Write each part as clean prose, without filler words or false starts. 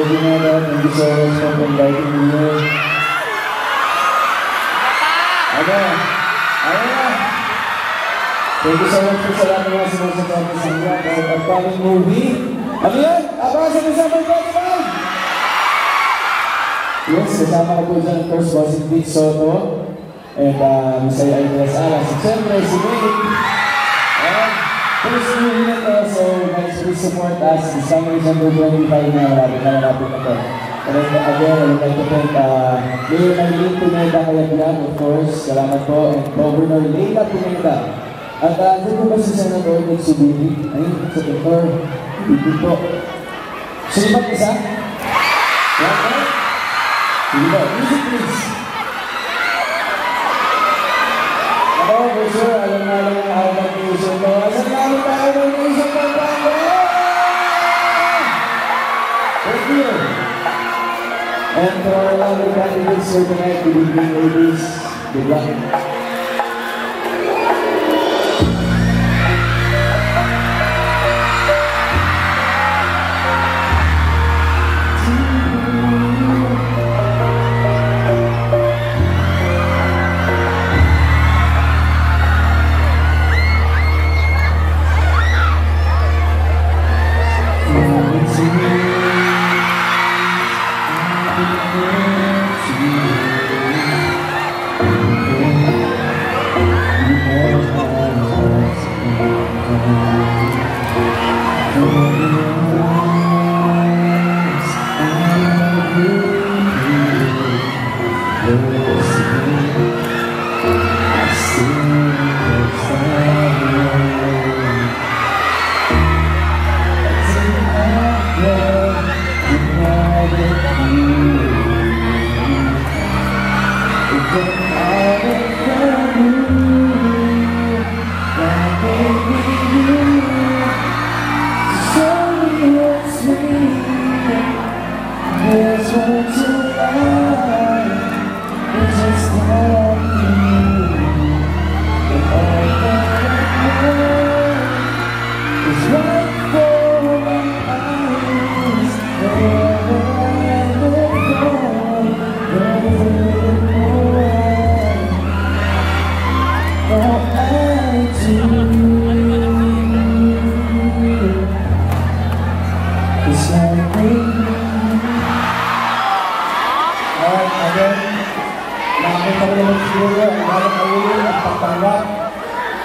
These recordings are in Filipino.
Pineda, thank you so much for inviting me here. Ayun na. Thank you so much po sa lahat ng mga sinusunod sa inyo at upcoming movie. Ano yan? Abangan sa December 25! Yes, kasama ko po dyan, of course, Bossing Pete Soto and Mr. Andres Alas. So, siyempre, si Wade. And first movie na to, so guys, please support us. December 25 na malapit na to. And again, I would like to thank Mayor Maylene Pineda Kayaglan, of course. Salamat po. And Governor Leila Pineda. At dito po ba si Senator Nick Subiri? Ayun, Senator. Dito po. Sino ba isa? Yan, sige po. Music please. Ako, for sure, alam nga lang ang hawak ng uso ko. Asan namin tayo ng uso ko? Thank you. And for our other candidates here tonight, good evening, ladies. Good luck.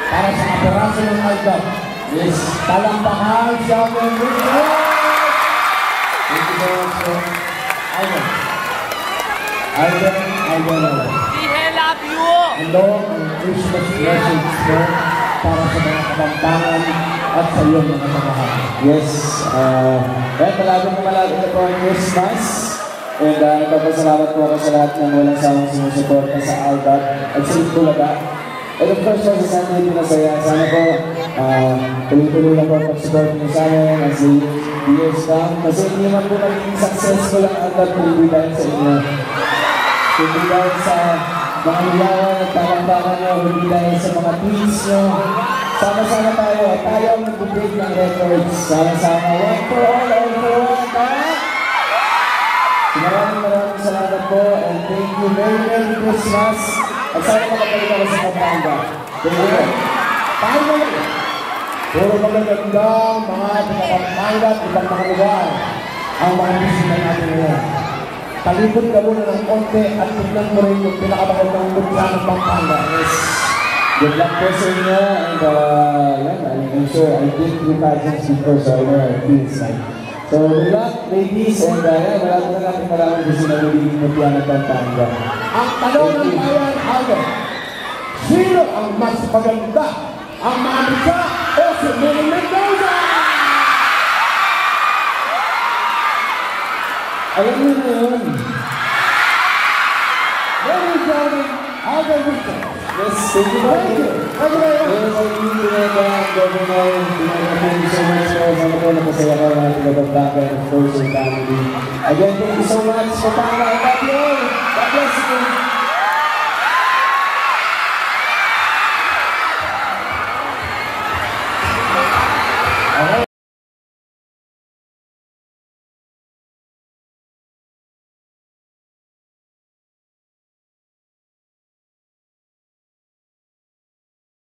Para sa operasyon ng Alda. Yes, talampakan sa amin. Thank you so much, sir. Alden. We love you! Hello, and Christmas message, sir, para sa mga kabambangan at sa iyong mga kamahal. Yes, malapit na po ang Christmas. And nagpapasalamat po ako sa lahat ng walang samang sumusuporta sa Alda at sa Itbulaga. And of course, sa Sunday pinasaya, sana po tuloy-tuloy na po pag-support niyo sa amin as the years come. Kasi hindi naman po naging successful ang Alda hindi dahil sa inyo. Hindi dahil sa mga ilawan at talambakan nyo, hindi dahil sa mga tweets nyo. Sama-sama tayo ang nag-break ng records. Sama-sama, one for all for one, Maraming salamat po and thank you. Merry Christmas. At sana makapalik ako sa Pampanga. Thank you. Tayo na lang. Puro magagandang mga Pampanga at ibang mga lugar ang mga bisita natin ngayon. Talipod ka muna ng konti at tignan mo rin yung pinakamagandang lugar ng Pampanga. Yes. Good luck po sa inyo and I'm sure I did 3 pageants before so I know how it feels like. So, good luck, ladies, and maraming gusto na magiging mutya ng Pampanga. Ang tanong ng bayan, Aldo, sino ang mas maganda? Ang Monica o si Mary Mendoza? Alam niyo na yun. Ladies and gentlemen, Aldo Victor. Yes, thank you very much. Thank you very much. Yes, I need to know that, Governor. Thank you so much for sana po napasaya ka ng ating Pampanga and of course your family. Again, thank you so much. Pampanga, I love you.